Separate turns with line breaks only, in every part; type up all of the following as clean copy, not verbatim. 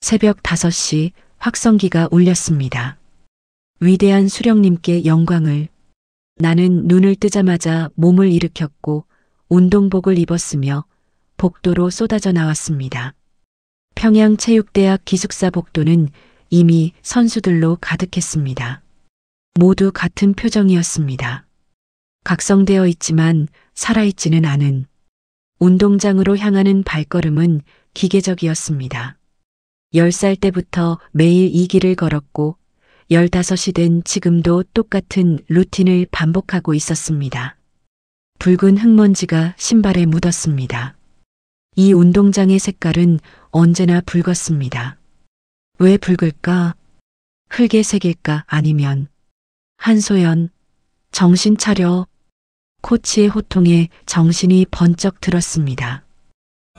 새벽 5시 확성기가 울렸습니다. 위대한 수령님께 영광을. 나는 눈을 뜨자마자 몸을 일으켰고 운동복을 입었으며 복도로 쏟아져 나왔습니다. 평양체육대학 기숙사 복도는 이미 선수들로 가득했습니다. 모두 같은 표정이었습니다. 각성되어 있지만 살아있지는 않은. 운동장으로 향하는 발걸음은 기계적이었습니다. 10살 때부터 매일 이 길을 걸었고 15이 된 지금도 똑같은 루틴을 반복하고 있었습니다. 붉은 흙먼지가 신발에 묻었습니다. 이 운동장의 색깔은 언제나 붉었습니다. 왜 붉을까? 흙의 색일까? 아니면 한소연, 정신 차려. 코치의 호통에 정신이 번쩍 들었습니다.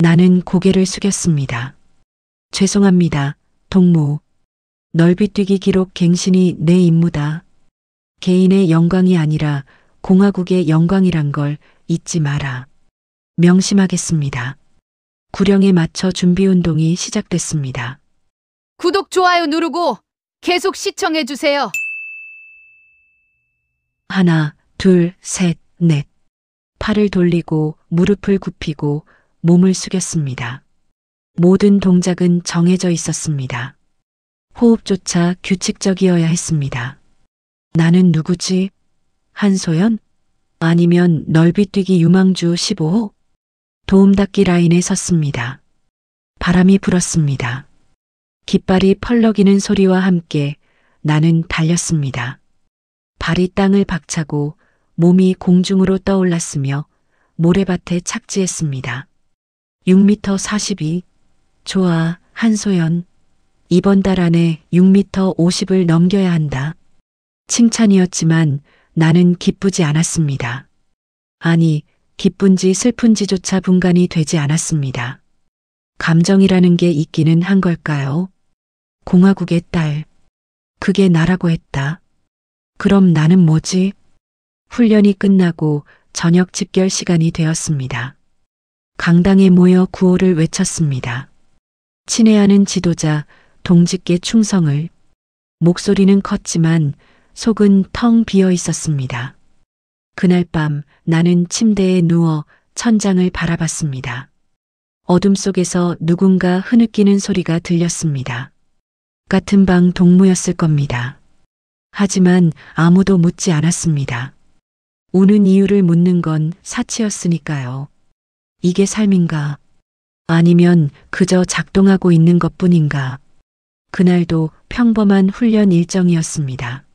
나는 고개를 숙였습니다. 죄송합니다, 동무. 넓이뛰기 기록 갱신이 내 임무다. 개인의 영광이 아니라 공화국의 영광이란 걸 잊지 마라. 명심하겠습니다. 구령에 맞춰 준비운동이 시작됐습니다.
구독, 좋아요 누르고 계속 시청해주세요.
하나, 둘, 셋, 넷. 팔을 돌리고 무릎을 굽히고 몸을 숙였습니다. 모든 동작은 정해져 있었습니다. 호흡조차 규칙적이어야 했습니다. 나는 누구지? 한소연? 아니면 넓이뛰기 유망주 15호? 도움닫기 라인에 섰습니다. 바람이 불었습니다. 깃발이 펄럭이는 소리와 함께 나는 달렸습니다. 발이 땅을 박차고 몸이 공중으로 떠올랐으며 모래밭에 착지했습니다. 6m 42. 좋아, 한소연. 이번 달 안에 6m 50을 넘겨야 한다. 칭찬이었지만 나는 기쁘지 않았습니다. 아니, 기쁜지 슬픈지조차 분간이 되지 않았습니다. 감정이라는 게 있기는 한 걸까요? 공화국의 딸. 그게 나라고 했다. 그럼 나는 뭐지? 훈련이 끝나고 저녁 집결 시간이 되었습니다. 강당에 모여 구호를 외쳤습니다. 친애하는 지도자, 동지께 충성을. 목소리는 컸지만 속은 텅 비어 있었습니다. 그날 밤 나는 침대에 누워 천장을 바라봤습니다. 어둠 속에서 누군가 흐느끼는 소리가 들렸습니다. 같은 방 동무였을 겁니다. 하지만 아무도 묻지 않았습니다. 우는 이유를 묻는 건 사치였으니까요. 이게 삶인가? 아니면 그저 작동하고 있는 것뿐인가? 그날도 평범한 훈련 일정이었습니다.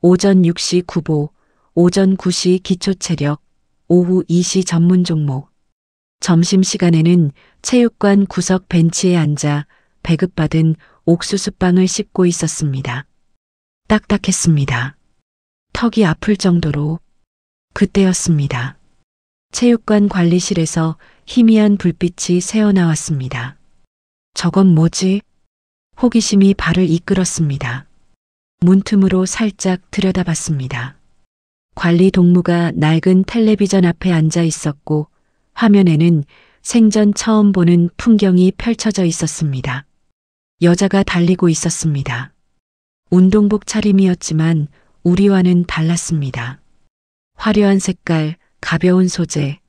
오전 6시 구보, 오전 9시 기초체력, 오후 2시 전문 종목. 점심시간에는 체육관 구석 벤치에 앉아 배급받은 옥수수빵을 씹고 있었습니다. 딱딱했습니다. 턱이 아플 정도로. 그때였습니다. 체육관 관리실에서 희미한 불빛이 새어나왔습니다. 저건 뭐지? 호기심이 발을 이끌었습니다. 문틈으로 살짝 들여다봤습니다. 관리 동무가 낡은 텔레비전 앞에 앉아 있었고 화면에는 생전 처음 보는 풍경이 펼쳐져 있었습니다. 여자가 달리고 있었습니다. 운동복 차림이었지만 우리와는 달랐습니다. 화려한 색깔, 가벼운 소재,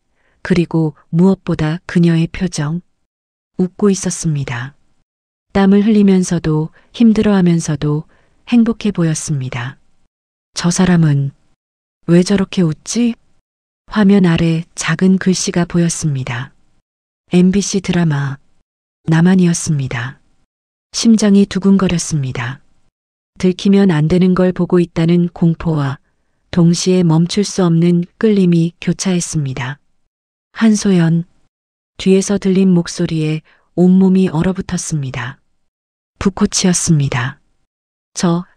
그리고 무엇보다 그녀의 표정. 웃고 있었습니다. 땀을 흘리면서도 힘들어하면서도 행복해 보였습니다. 저 사람은 왜 저렇게 웃지? 화면 아래 작은 글씨가 보였습니다. MBC 드라마 나만이었습니다. 심장이 두근거렸습니다. 들키면 안 되는 걸 보고 있다는 공포와 동시에 멈출 수 없는 끌림이 교차했습니다. 한소연. 뒤에서 들린 목소리에 온몸이 얼어붙었습니다. 북코치였습니다.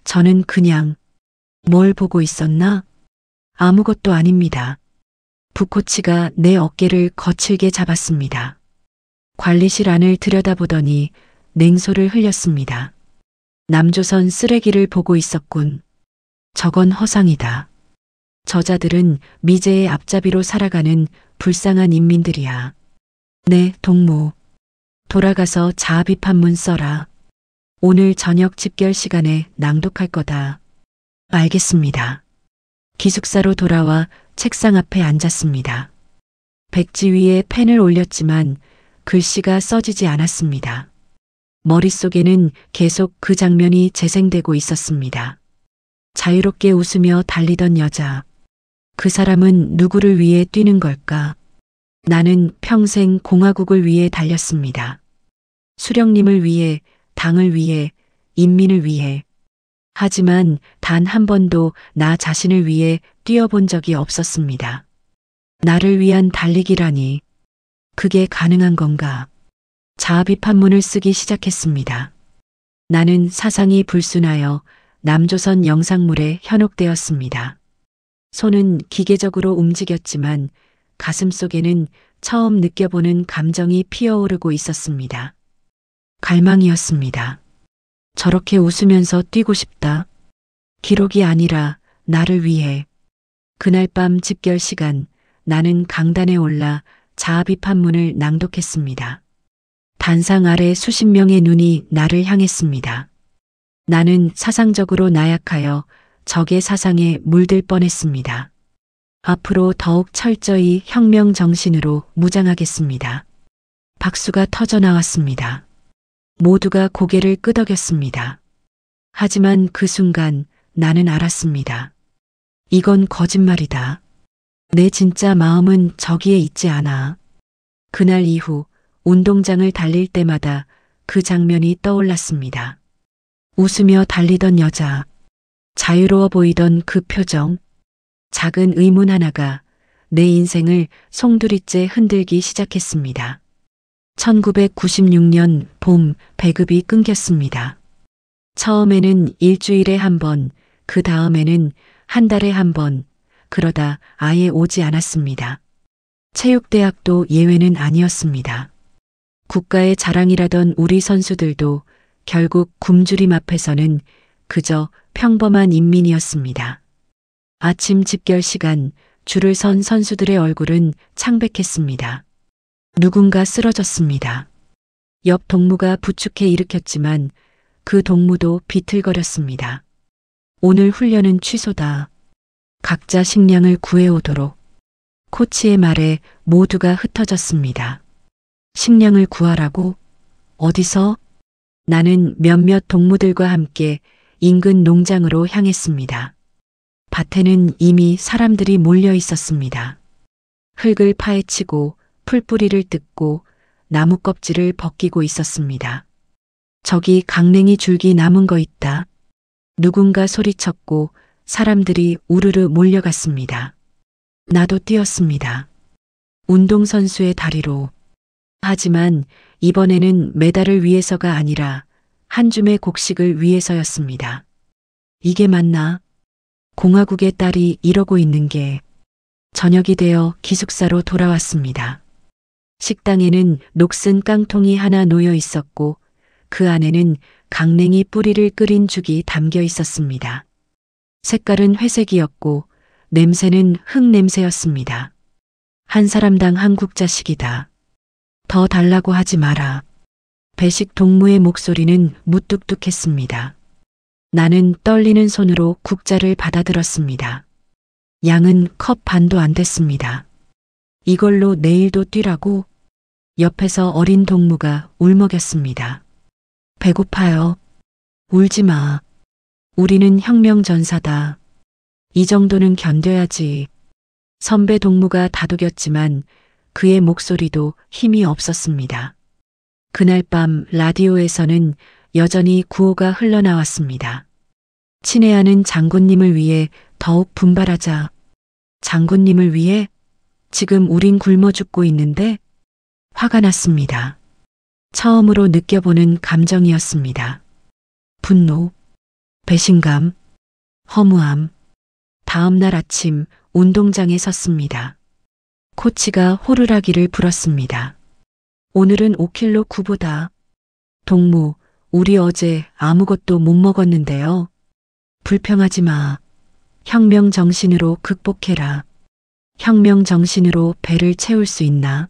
저는 그냥 뭘 보고 있었나? 아무것도 아닙니다. 북코치가 내 어깨를 거칠게 잡았습니다. 관리실 안을 들여다보더니 냉소를 흘렸습니다. 남조선 쓰레기를 보고 있었군. 저건 허상이다. 저자들은 미제의 앞잡이로 살아가는 불쌍한 인민들이야. 네, 동무. 돌아가서 자아 비판문 써라. 오늘 저녁 집결 시간에 낭독할 거다. 알겠습니다. 기숙사로 돌아와 책상 앞에 앉았습니다. 백지 위에 펜을 올렸지만 글씨가 써지지 않았습니다. 머릿속에는 계속 그 장면이 재생되고 있었습니다. 자유롭게 웃으며 달리던 여자. 그 사람은 누구를 위해 뛰는 걸까? 나는 평생 공화국을 위해 달렸습니다. 수령님을 위해, 당을 위해, 인민을 위해. 하지만 단 한 번도 나 자신을 위해 뛰어본 적이 없었습니다. 나를 위한 달리기라니. 그게 가능한 건가? 자아비판문을 쓰기 시작했습니다. 나는 사상이 불순하여 남조선 영상물에 현혹되었습니다. 손은 기계적으로 움직였지만 가슴 속에는 처음 느껴보는 감정이 피어오르고 있었습니다. 갈망이었습니다. 저렇게 웃으면서 뛰고 싶다. 기록이 아니라 나를 위해. 그날 밤 집결 시간, 나는 강단에 올라 자아비판문을 낭독했습니다. 단상 아래 수십 명의 눈이 나를 향했습니다. 나는 사상적으로 나약하여 적의 사상에 물들 뻔했습니다. 앞으로 더욱 철저히 혁명 정신으로 무장하겠습니다. 박수가 터져 나왔습니다. 모두가 고개를 끄덕였습니다. 하지만 그 순간 나는 알았습니다. 이건 거짓말이다. 내 진짜 마음은 저기에 있지 않아. 그날 이후 운동장을 달릴 때마다 그 장면이 떠올랐습니다. 웃으며 달리던 여자, 자유로워 보이던 그 표정, 작은 의문 하나가 내 인생을 송두리째 흔들기 시작했습니다. 1996년 봄 배급이 끊겼습니다. 처음에는 일주일에 한 번, 그 다음에는 한 달에 한 번, 그러다 아예 오지 않았습니다. 체육대학도 예외는 아니었습니다. 국가의 자랑이라던 우리 선수들도 결국 굶주림 앞에서는 그저 평범한 인민이었습니다. 아침 집결 시간 줄을 선 선수들의 얼굴은 창백했습니다. 누군가 쓰러졌습니다. 옆 동무가 부축해 일으켰지만 그 동무도 비틀거렸습니다. 오늘 훈련은 취소다. 각자 식량을 구해오도록. 코치의 말에 모두가 흩어졌습니다. 식량을 구하라고? 어디서? 나는 몇몇 동무들과 함께 인근 농장으로 향했습니다. 밭에는 이미 사람들이 몰려 있었습니다. 흙을 파헤치고 풀뿌리를 뜯고 나무 껍질을 벗기고 있었습니다. 저기 강냉이 줄기 남은 거 있다. 누군가 소리쳤고 사람들이 우르르 몰려갔습니다. 나도 뛰었습니다. 운동선수의 다리로. 하지만 이번에는 메달을 위해서가 아니라 한 줌의 곡식을 위해서였습니다. 이게 맞나? 공화국의 딸이 이러고 있는 게. 저녁이 되어 기숙사로 돌아왔습니다. 식당에는 녹슨 깡통이 하나 놓여 있었고 그 안에는 강냉이 뿌리를 끓인 죽이 담겨 있었습니다. 색깔은 회색이었고 냄새는 흙 냄새였습니다. 한 사람당 한 국자씩이다. 더 달라고 하지 마라. 배식 동무의 목소리는 무뚝뚝했습니다. 나는 떨리는 손으로 국자를 받아들었습니다. 양은 컵 반도 안 됐습니다. 이걸로 내일도 뛰라고? 옆에서 어린 동무가 울먹였습니다. 배고파요. 울지 마. 우리는 혁명 전사다. 이 정도는 견뎌야지. 선배 동무가 다독였지만 그의 목소리도 힘이 없었습니다. 그날 밤 라디오에서는 여전히 구호가 흘러나왔습니다. 친애하는 장군님을 위해 더욱 분발하자. 장군님을 위해? 지금 우린 굶어 죽고 있는데? 화가 났습니다. 처음으로 느껴보는 감정이었습니다. 분노, 배신감, 허무함. 다음 날 아침 운동장에 섰습니다. 코치가 호루라기를 불었습니다. 오늘은 5kg 구보다. 동무, 우리 어제 아무것도 못 먹었는데요. 불평하지 마. 혁명 정신으로 극복해라. 혁명 정신으로 배를 채울 수 있나?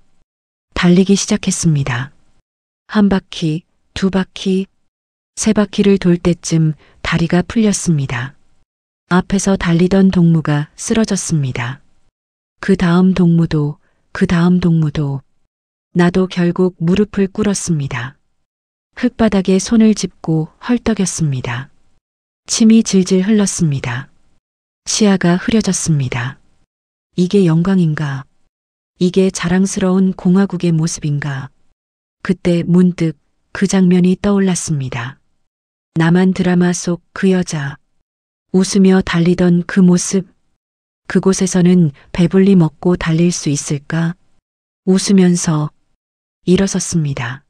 달리기 시작했습니다. 한 바퀴, 두 바퀴. 세 바퀴를 돌 때쯤 다리가 풀렸습니다. 앞에서 달리던 동무가 쓰러졌습니다. 그 다음 동무도, 그 다음 동무도, 나도 결국 무릎을 꿇었습니다. 흙바닥에 손을 짚고 헐떡였습니다. 침이 질질 흘렀습니다. 시야가 흐려졌습니다. 이게 영광인가? 이게 자랑스러운 공화국의 모습인가? 그때 문득 그 장면이 떠올랐습니다. 남한 드라마 속 그 여자, 웃으며 달리던 그 모습, 그곳에서는 배불리 먹고 달릴 수 있을까? 웃으면서 일어섰습니다.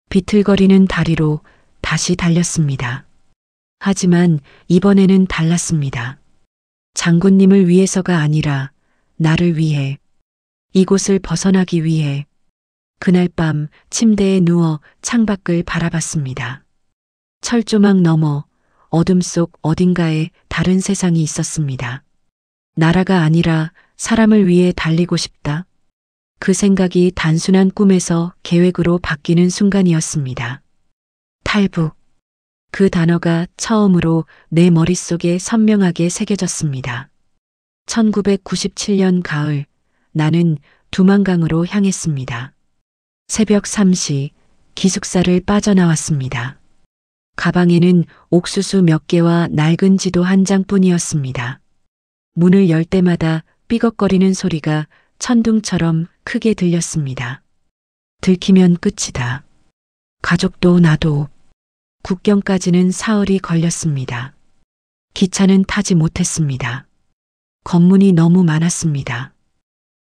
비틀거리는 다리로 다시 달렸습니다. 하지만 이번에는 달랐습니다. 장군님을 위해서가 아니라 나를 위해, 이곳을 벗어나기 위해. 그날 밤 침대에 누워 창밖을 바라봤습니다. 철조망 너머 어둠 속 어딘가에 다른 세상이 있었습니다. 나라가 아니라 사람을 위해 달리고 싶다. 그 생각이 단순한 꿈에서 계획으로 바뀌는 순간이었습니다. 탈북. 그 단어가 처음으로 내 머릿속에 선명하게 새겨졌습니다. 1997년 가을, 나는 두만강으로 향했습니다. 새벽 3시, 기숙사를 빠져나왔습니다. 가방에는 옥수수 몇 개와 낡은 지도 한 장뿐이었습니다. 문을 열 때마다 삐걱거리는 소리가 천둥처럼 크게 들렸습니다. 들키면 끝이다. 가족도 나도. 국경까지는 사흘이 걸렸습니다. 기차는 타지 못했습니다. 검문이 너무 많았습니다.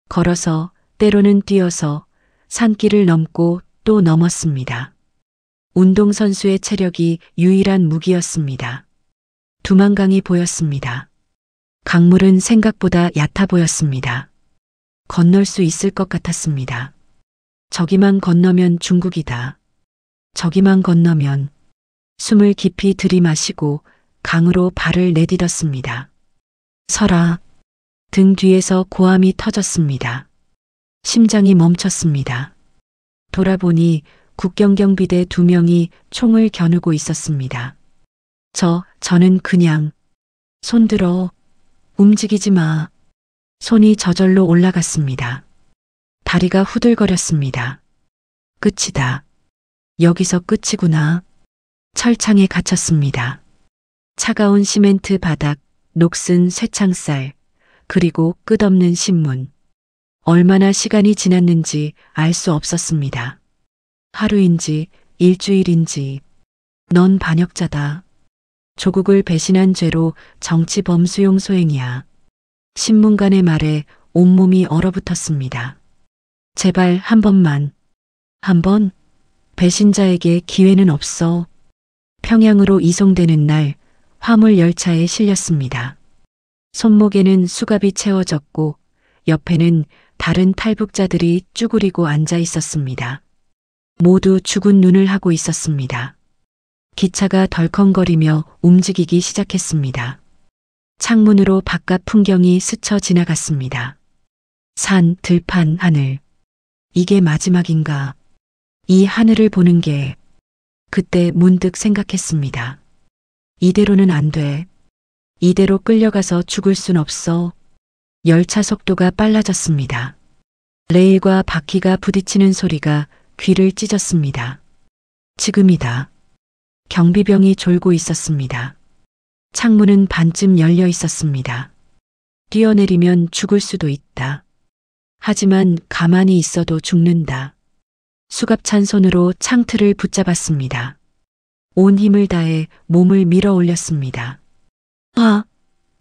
걸어서, 때로는 뛰어서 산길을 넘고 또 넘었습니다. 운동선수의 체력이 유일한 무기였습니다. 두만강이 보였습니다. 강물은 생각보다 얕아 보였습니다. 건널 수 있을 것 같았습니다. 저기만 건너면 중국이다. 저기만 건너면. 숨을 깊이 들이마시고 강으로 발을 내딛었습니다. 설아. 등 뒤에서 고함이 터졌습니다. 심장이 멈췄습니다. 돌아보니 국경경비대 2명이 총을 겨누고 있었습니다. 저는 그냥. 손들어. 움직이지 마. 손이 저절로 올라갔습니다. 다리가 후들거렸습니다. 끝이다. 여기서 끝이구나. 철창에 갇혔습니다. 차가운 시멘트 바닥, 녹슨 쇠창살, 그리고 끝없는 신문. 얼마나 시간이 지났는지 알 수 없었습니다. 하루인지 일주일인지. 넌 반역자다. 조국을 배신한 죄로 정치범 수용 소행이야. 신문관의 말에 온몸이 얼어붙었습니다. 제발 한 번만. 한 번? 배신자에게 기회는 없어. 평양으로 이송되는 날 화물 열차에 실렸습니다. 손목에는 수갑이 채워졌고 옆에는 다른 탈북자들이 쭈그리고 앉아 있었습니다. 모두 죽은 눈을 하고 있었습니다. 기차가 덜컹거리며 움직이기 시작했습니다. 창문으로 바깥 풍경이 스쳐 지나갔습니다. 산, 들판, 하늘. 이게 마지막인가? 이 하늘을 보는 게. 그때 문득 생각했습니다. 이대로는 안 돼. 이대로 끌려가서 죽을 순 없어. 열차 속도가 빨라졌습니다. 레일과 바퀴가 부딪히는 소리가 귀를 찢었습니다. 지금이다. 경비병이 졸고 있었습니다. 창문은 반쯤 열려 있었습니다. 뛰어내리면 죽을 수도 있다. 하지만 가만히 있어도 죽는다. 수갑찬 손으로 창틀을 붙잡았습니다. 온 힘을 다해 몸을 밀어 올렸습니다.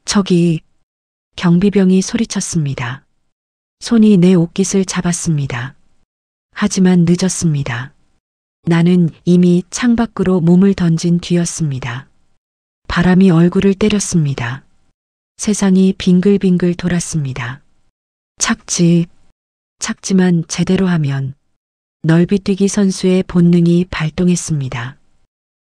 저기. 경비병이 소리쳤습니다. 손이 내 옷깃을 잡았습니다. 하지만 늦었습니다. 나는 이미 창밖으로 몸을 던진 뒤였습니다. 바람이 얼굴을 때렸습니다. 세상이 빙글빙글 돌았습니다. 착지만 제대로 하면. 넓이뛰기 선수의 본능이 발동했습니다.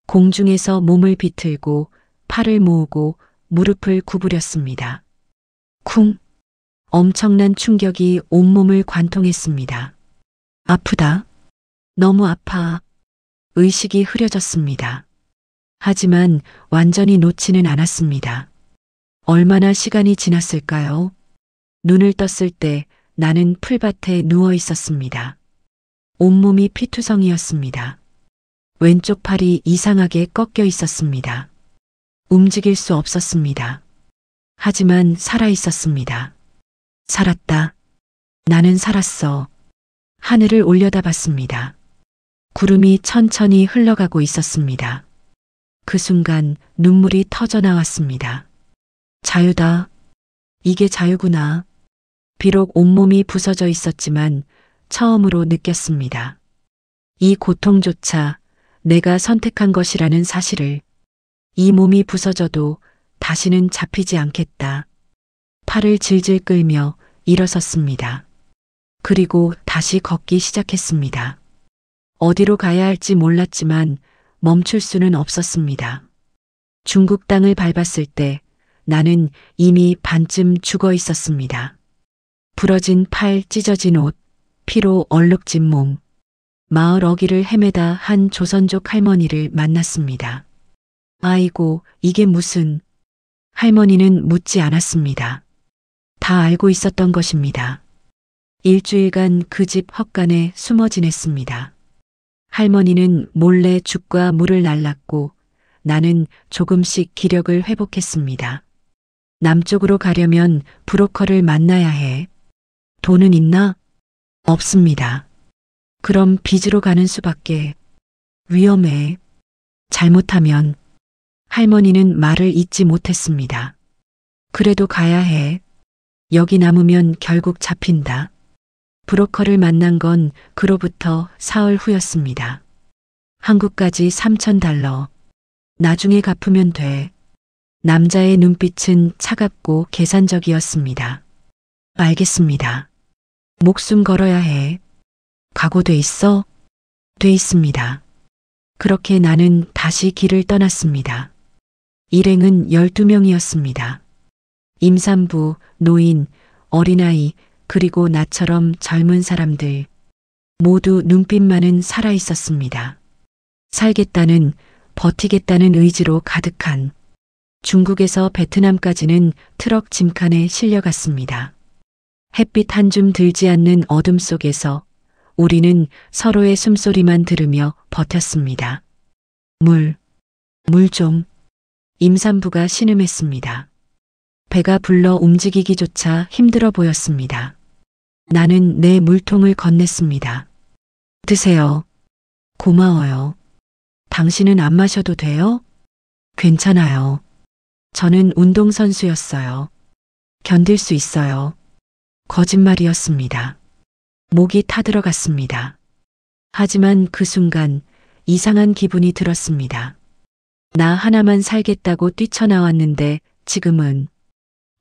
공중에서 몸을 비틀고 팔을 모으고 무릎을 구부렸습니다. 쿵! 엄청난 충격이 온몸을 관통했습니다. 아프다. 너무 아파. 의식이 흐려졌습니다. 하지만 완전히 놓지는 않았습니다. 얼마나 시간이 지났을까요? 눈을 떴을 때 나는 풀밭에 누워 있었습니다. 온몸이 피투성이었습니다. 왼쪽 팔이 이상하게 꺾여 있었습니다. 움직일 수 없었습니다. 하지만 살아 있었습니다. 살았다. 나는 살았어. 하늘을 올려다봤습니다. 구름이 천천히 흘러가고 있었습니다. 그 순간 눈물이 터져 나왔습니다. 자유다. 이게 자유구나. 비록 온몸이 부서져 있었지만 처음으로 느꼈습니다. 이 고통조차 내가 선택한 것이라는 사실을. 이 몸이 부서져도 다시는 잡히지 않겠다. 팔을 질질 끌며 일어섰습니다. 그리고 다시 걷기 시작했습니다. 어디로 가야 할지 몰랐지만 멈출 수는 없었습니다. 중국 땅을 밟았을 때 나는 이미 반쯤 죽어 있었습니다. 부러진 팔, 찢어진 옷, 피로 얼룩진 몸. 마을 어귀를 헤매다 한 조선족 할머니를 만났습니다. 아이고, 이게 무슨... 할머니는 묻지 않았습니다. 다 알고 있었던 것입니다. 일주일간 그 집 헛간에 숨어 지냈습니다. 할머니는 몰래 죽과 물을 날랐고 나는 조금씩 기력을 회복했습니다. 남쪽으로 가려면 브로커를 만나야 해. 돈은 있나? 없습니다. 그럼 빚으로 가는 수밖에. 위험해. 잘못하면. 할머니는 말을 잇지 못했습니다. 그래도 가야 해. 여기 남으면 결국 잡힌다. 브로커를 만난 건 그로부터 사흘 후였습니다. 한국까지 3,000달러. 나중에 갚으면 돼. 남자의 눈빛은 차갑고 계산적이었습니다. 알겠습니다. 목숨 걸어야 해. 각오돼 있어? 돼 있습니다. 그렇게 나는 다시 길을 떠났습니다. 일행은 12명이었습니다. 임산부, 노인, 어린아이, 그리고 나처럼 젊은 사람들. 모두 눈빛만은 살아 있었습니다. 살겠다는, 버티겠다는 의지로 가득한. 중국에서 베트남까지는 트럭 짐칸에 실려갔습니다. 햇빛 한 줌 들지 않는 어둠 속에서 우리는 서로의 숨소리만 들으며 버텼습니다. 물 좀. 임산부가 신음했습니다. 배가 불러 움직이기조차 힘들어 보였습니다. 나는 내 물통을 건넸습니다. 드세요. 고마워요. 당신은 안 마셔도 돼요? 괜찮아요. 저는 운동선수였어요. 견딜 수 있어요. 거짓말이었습니다. 목이 타들어갔습니다. 하지만 그 순간 이상한 기분이 들었습니다. 나 하나만 살겠다고 뛰쳐나왔는데 지금은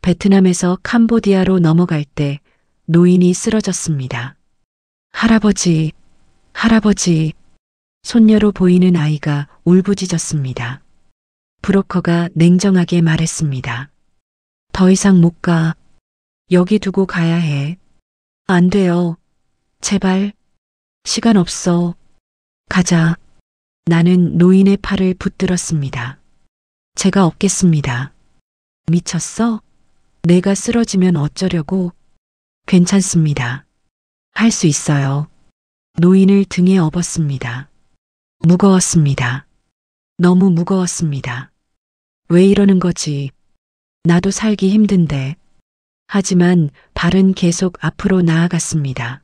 베트남에서 캄보디아로 넘어갈 때 노인이 쓰러졌습니다. 할아버지, 할아버지. 손녀로 보이는 아이가 울부짖었습니다. 브로커가 냉정하게 말했습니다. 더 이상 못 가. 여기 두고 가야 해. 안 돼요. 제발. 시간 없어. 가자. 나는 노인의 팔을 붙들었습니다. 제가 없겠습니다. 미쳤어? 내가 쓰러지면 어쩌려고? 괜찮습니다. 할 수 있어요. 노인을 등에 업었습니다. 무거웠습니다. 너무 무거웠습니다. 왜 이러는 거지? 나도 살기 힘든데. 하지만 발은 계속 앞으로 나아갔습니다.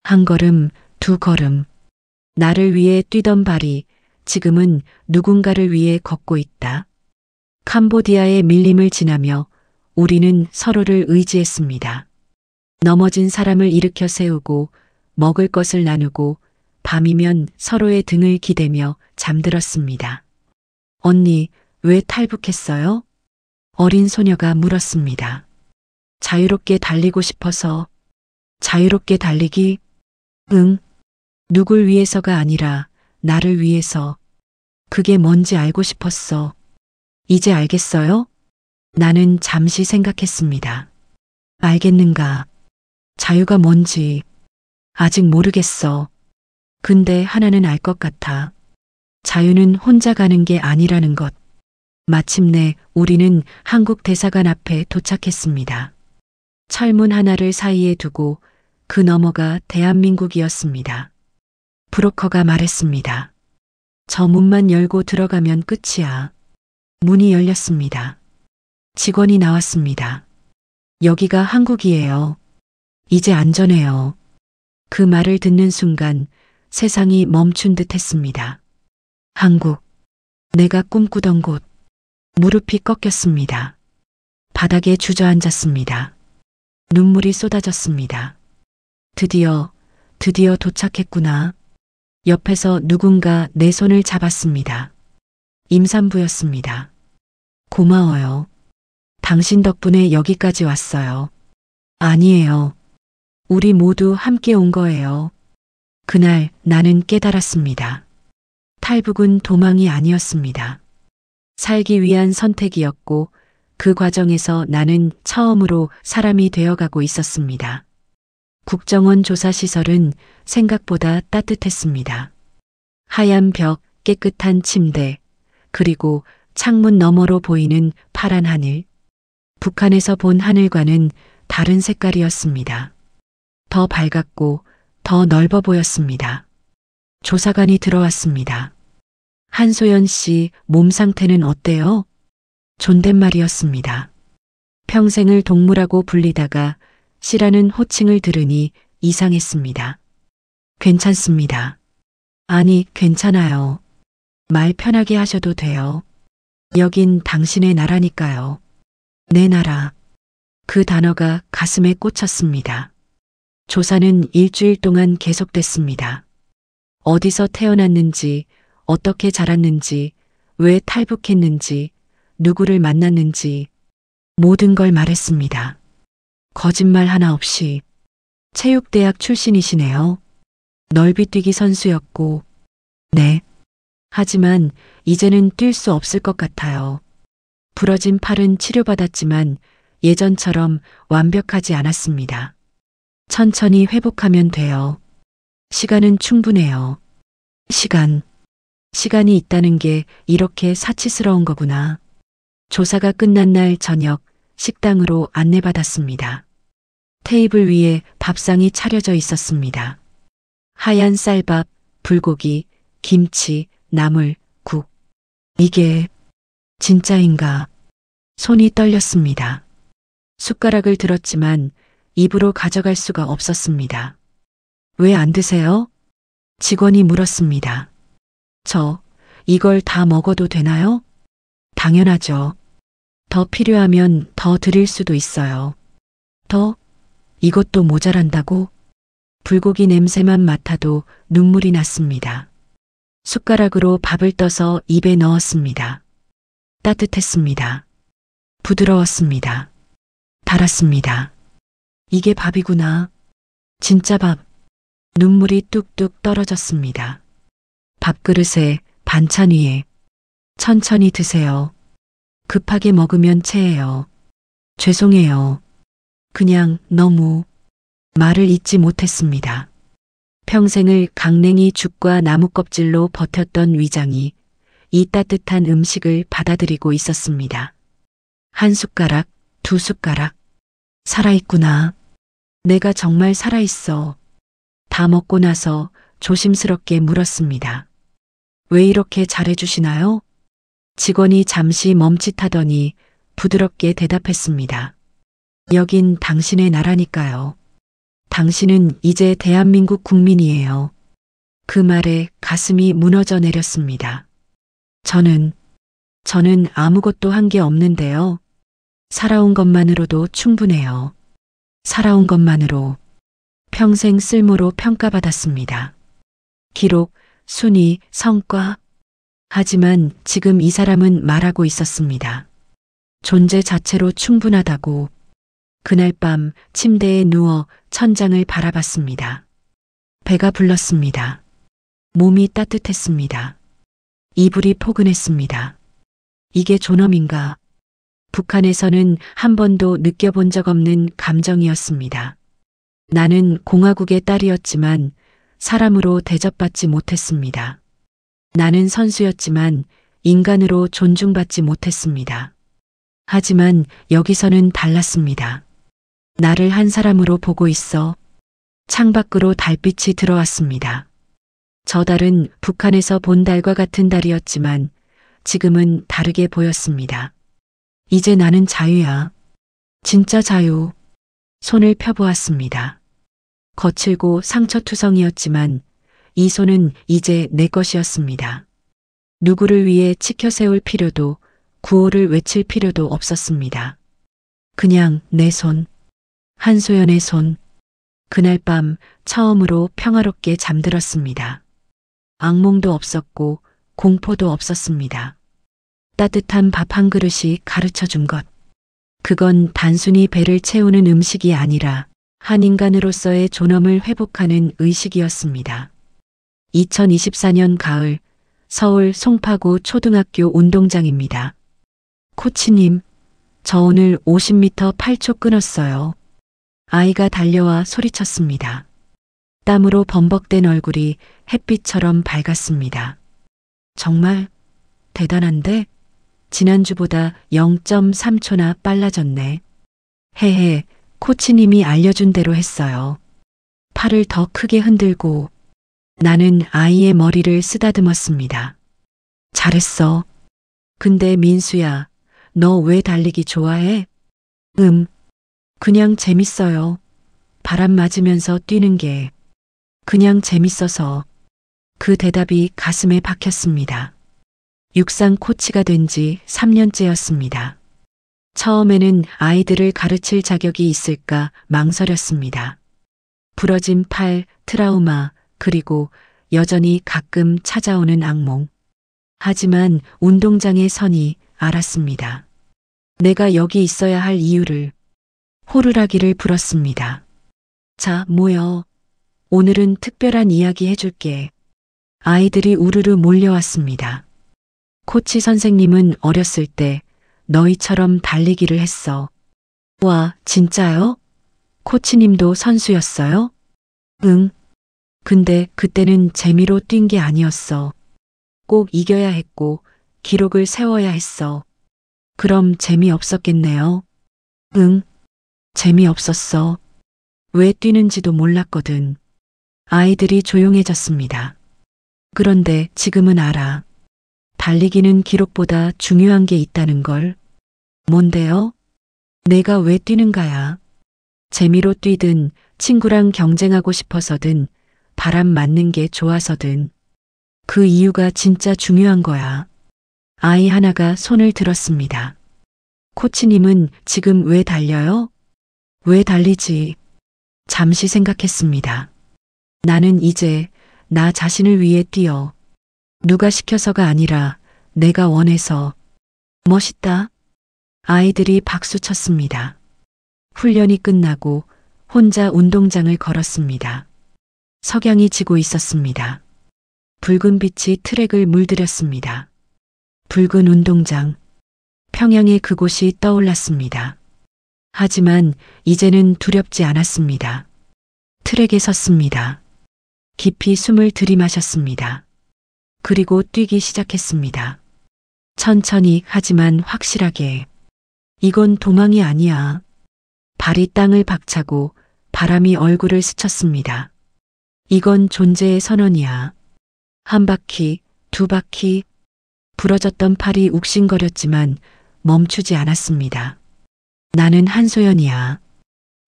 한 걸음, 두 걸음. 나를 위해 뛰던 발이 지금은 누군가를 위해 걷고 있다. 캄보디아의 밀림을 지나며 우리는 서로를 의지했습니다. 넘어진 사람을 일으켜 세우고 먹을 것을 나누고 밤이면 서로의 등을 기대며 잠들었습니다. 언니, 왜 탈북했어요? 어린 소녀가 물었습니다. 자유롭게 달리고 싶어서. 자유롭게 달리기? 응. 누굴 위해서가 아니라 나를 위해서. 그게 뭔지 알고 싶었어. 이제 알겠어요? 나는 잠시 생각했습니다. 알겠는가? 자유가 뭔지 아직 모르겠어. 근데 하나는 알 것 같아. 자유는 혼자 가는 게 아니라는 것. 마침내 우리는 한국 대사관 앞에 도착했습니다. 철문 하나를 사이에 두고 그 너머가 대한민국이었습니다. 브로커가 말했습니다. 저 문만 열고 들어가면 끝이야. 문이 열렸습니다. 직원이 나왔습니다. 여기가 한국이에요. 이제 안전해요. 그 말을 듣는 순간 세상이 멈춘 듯 했습니다. 한국, 내가 꿈꾸던 곳. 무릎이 꺾였습니다. 바닥에 주저앉았습니다. 눈물이 쏟아졌습니다. 드디어 도착했구나. 옆에서 누군가 내 손을 잡았습니다. 임산부였습니다. 고마워요. 당신 덕분에 여기까지 왔어요. 아니에요. 우리 모두 함께 온 거예요. 그날 나는 깨달았습니다. 탈북은 도망이 아니었습니다. 살기 위한 선택이었고 그 과정에서 나는 처음으로 사람이 되어가고 있었습니다. 국정원 조사시설은 생각보다 따뜻했습니다. 하얀 벽, 깨끗한 침대, 그리고 창문 너머로 보이는 파란 하늘. 북한에서 본 하늘과는 다른 색깔이었습니다. 더 밝았고 더 넓어 보였습니다. 조사관이 들어왔습니다. 한소연 씨 몸 상태는 어때요? 존댓말이었습니다. 평생을 동무라고 불리다가 씨라는 호칭을 들으니 이상했습니다. 괜찮습니다. 아니, 괜찮아요. 말 편하게 하셔도 돼요. 여긴 당신의 나라니까요. 내 나라. 그 단어가 가슴에 꽂혔습니다. 조사는 일주일 동안 계속됐습니다. 어디서 태어났는지, 어떻게 자랐는지, 왜 탈북했는지, 누구를 만났는지 모든 걸 말했습니다. 거짓말 하나 없이. 체육대학 출신이시네요. 넓이뛰기 선수였고. 네. 하지만 이제는 뛸 수 없을 것 같아요. 부러진 팔은 치료받았지만 예전처럼 완벽하지 않았습니다. 천천히 회복하면 돼요. 시간은 충분해요. 시간이 있다는 게 이렇게 사치스러운 거구나. 조사가 끝난 날 저녁 식당으로 안내받았습니다. 테이블 위에 밥상이 차려져 있었습니다. 하얀 쌀밥, 불고기, 김치, 나물, 국. 이게 진짜인가? 손이 떨렸습니다. 숟가락을 들었지만 입으로 가져갈 수가 없었습니다. 왜 안 드세요? 직원이 물었습니다. 이걸 다 먹어도 되나요? 당연하죠. 더 필요하면 더 드릴 수도 있어요. 더? 이것도 모자란다고? 불고기 냄새만 맡아도 눈물이 났습니다. 숟가락으로 밥을 떠서 입에 넣었습니다. 따뜻했습니다. 부드러웠습니다. 달았습니다. 이게 밥이구나. 진짜 밥. 눈물이 뚝뚝 떨어졌습니다. 밥그릇에 반찬 위에. 천천히 드세요. 급하게 먹으면 체해요. 죄송해요. 그냥 너무. 말을 잇지 못했습니다. 평생을 강냉이 죽과 나무 껍질로 버텼던 위장이 이 따뜻한 음식을 받아들이고 있었습니다. 한 숟가락, 두 숟가락. 살아있구나. 내가 정말 살아있어. 다 먹고 나서 조심스럽게 물었습니다. 왜 이렇게 잘해주시나요? 직원이 잠시 멈칫하더니 부드럽게 대답했습니다. 여긴 당신의 나라니까요. 당신은 이제 대한민국 국민이에요. 그 말에 가슴이 무너져 내렸습니다. 저는 아무것도 한 게 없는데요. 살아온 것만으로도 충분해요. 살아온 것만으로 평생 쓸모로 평가받았습니다. 기록, 순위, 성과. 하지만 지금 이 사람은 말하고 있었습니다. 존재 자체로 충분하다고. 그날 밤 침대에 누워 천장을 바라봤습니다. 배가 불렀습니다. 몸이 따뜻했습니다. 이불이 포근했습니다. 이게 존엄인가? 북한에서는 한 번도 느껴본 적 없는 감정이었습니다. 나는 공화국의 딸이었지만 사람으로 대접받지 못했습니다. 나는 선수였지만 인간으로 존중받지 못했습니다. 하지만 여기서는 달랐습니다. 나를 한 사람으로 보고 있어. 창밖으로 달빛이 들어왔습니다. 저 달은 북한에서 본 달과 같은 달이었지만 지금은 다르게 보였습니다. 이제 나는 자유야. 진짜 자유. 손을 펴보았습니다. 거칠고 상처투성이었지만 이 손은 이제 내 것이었습니다. 누구를 위해 치켜 세울 필요도 구호를 외칠 필요도 없었습니다. 그냥 내 손. 한소연의 손. 그날 밤 처음으로 평화롭게 잠들었습니다. 악몽도 없었고 공포도 없었습니다. 따뜻한 밥 한 그릇이 가르쳐 준 것. 그건 단순히 배를 채우는 음식이 아니라 한 인간으로서의 존엄을 회복하는 의식이었습니다. 2024년 가을 서울 송파구 초등학교 운동장입니다. 코치님, 저 오늘 50m 8초 끊었어요. 아이가 달려와 소리쳤습니다. 땀으로 범벅된 얼굴이 햇빛처럼 밝았습니다. 정말 대단한데? 지난주보다 0.3초나 빨라졌네. 헤헤, 코치님이 알려준 대로 했어요. 팔을 더 크게 흔들고 나는 아이의 머리를 쓰다듬었습니다. 잘했어. 근데 민수야, 너 왜 달리기 좋아해? 그냥 재밌어요. 바람 맞으면서 뛰는 게 그냥 재밌어서. 그 대답이 가슴에 박혔습니다. 육상 코치가 된 지 3년째였습니다. 처음에는 아이들을 가르칠 자격이 있을까 망설였습니다. 부러진 팔, 트라우마, 그리고 여전히 가끔 찾아오는 악몽. 하지만 운동장에 서니 알았습니다. 내가 여기 있어야 할 이유를. 호루라기를 불었습니다. 자, 모여. 오늘은 특별한 이야기 해줄게. 아이들이 우르르 몰려왔습니다. 코치 선생님은 어렸을 때 너희처럼 달리기를 했어. 와, 진짜요? 코치님도 선수였어요? 응. 근데 그때는 재미로 뛴 게 아니었어. 꼭 이겨야 했고 기록을 세워야 했어. 그럼 재미없었겠네요. 응. 재미없었어. 왜 뛰는지도 몰랐거든. 아이들이 조용해졌습니다. 그런데 지금은 알아. 달리기는 기록보다 중요한 게 있다는 걸. 뭔데요? 내가 왜 뛰는가야. 재미로 뛰든 친구랑 경쟁하고 싶어서든 바람 맞는 게 좋아서든 그 이유가 진짜 중요한 거야. 아이 하나가 손을 들었습니다. 코치님은 지금 왜 달려요? 왜 달리지? 잠시 생각했습니다. 나는 이제 나 자신을 위해 뛰어. 누가 시켜서가 아니라 내가 원해서. 멋있다. 아이들이 박수 쳤습니다. 훈련이 끝나고 혼자 운동장을 걸었습니다. 석양이 지고 있었습니다. 붉은 빛이 트랙을 물들였습니다. 붉은 운동장. 평양의 그곳이 떠올랐습니다. 하지만 이제는 두렵지 않았습니다. 트랙에 섰습니다. 깊이 숨을 들이마셨습니다. 그리고 뛰기 시작했습니다. 천천히 하지만 확실하게. 이건 도망이 아니야. 발이 땅을 박차고 바람이 얼굴을 스쳤습니다. 이건 존재의 선언이야. 한 바퀴, 두 바퀴. 부러졌던 팔이 욱신거렸지만 멈추지 않았습니다. 나는 한소연이야.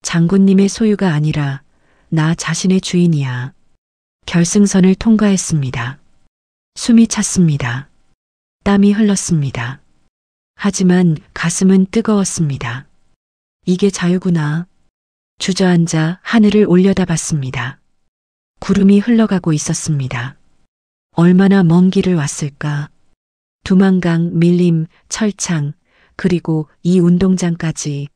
장군님의 소유가 아니라 나 자신의 주인이야. 결승선을 통과했습니다. 숨이 찼습니다. 땀이 흘렀습니다. 하지만 가슴은 뜨거웠습니다. 이게 자유구나. 주저앉아 하늘을 올려다봤습니다. 구름이 흘러가고 있었습니다. 얼마나 먼 길을 왔을까. 두만강, 밀림, 철창, 그리고 이 운동장까지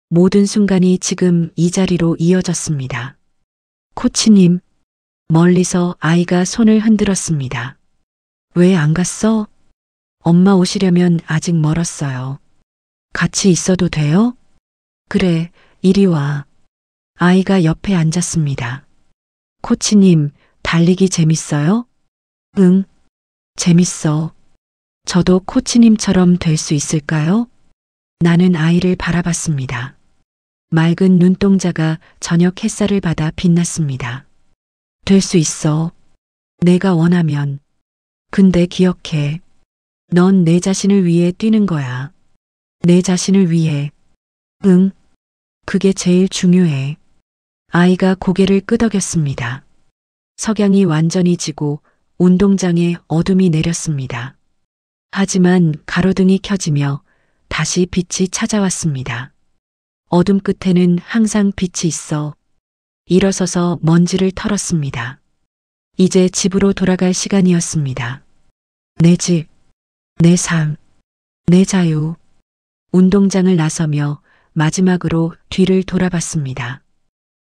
모든 순간이 지금 이 자리로 이어졌습니다. 코치님, 멀리서 아이가 손을 흔들었습니다. 왜 안 갔어? 엄마 오시려면 아직 멀었어요. 같이 있어도 돼요? 그래, 이리 와. 아이가 옆에 앉았습니다. 코치님, 달리기 재밌어요? 응. 재밌어. 저도 코치님처럼 될 수 있을까요? 나는 아이를 바라봤습니다. 맑은 눈동자가 저녁 햇살을 받아 빛났습니다. 될 수 있어. 내가 원하면. 근데 기억해. 넌 내 자신을 위해 뛰는 거야. 내 자신을 위해. 응. 그게 제일 중요해. 아이가 고개를 끄덕였습니다. 석양이 완전히 지고 운동장에 어둠이 내렸습니다. 하지만 가로등이 켜지며 다시 빛이 찾아왔습니다. 어둠 끝에는 항상 빛이 있어. 일어서서 먼지를 털었습니다. 이제 집으로 돌아갈 시간이었습니다. 내 집, 내 삶, 내 자유. 운동장을 나서며 마지막으로 뒤를 돌아봤습니다.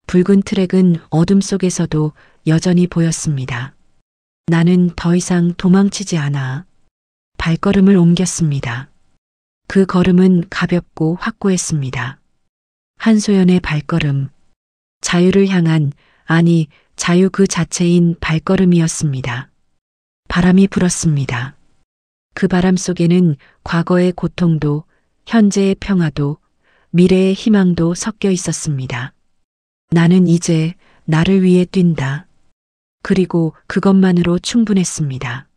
붉은 트랙은 어둠 속에서도 여전히 보였습니다. 나는 더 이상 도망치지 않아. 발걸음을 옮겼습니다. 그 걸음은 가볍고 확고했습니다. 한소연의 발걸음. 자유를 향한, 아니, 자유 그 자체인 발걸음이었습니다. 바람이 불었습니다. 그 바람 속에는 과거의 고통도, 현재의 평화도, 미래의 희망도 섞여 있었습니다. 나는 이제 나를 위해 뛴다. 그리고 그것만으로 충분했습니다.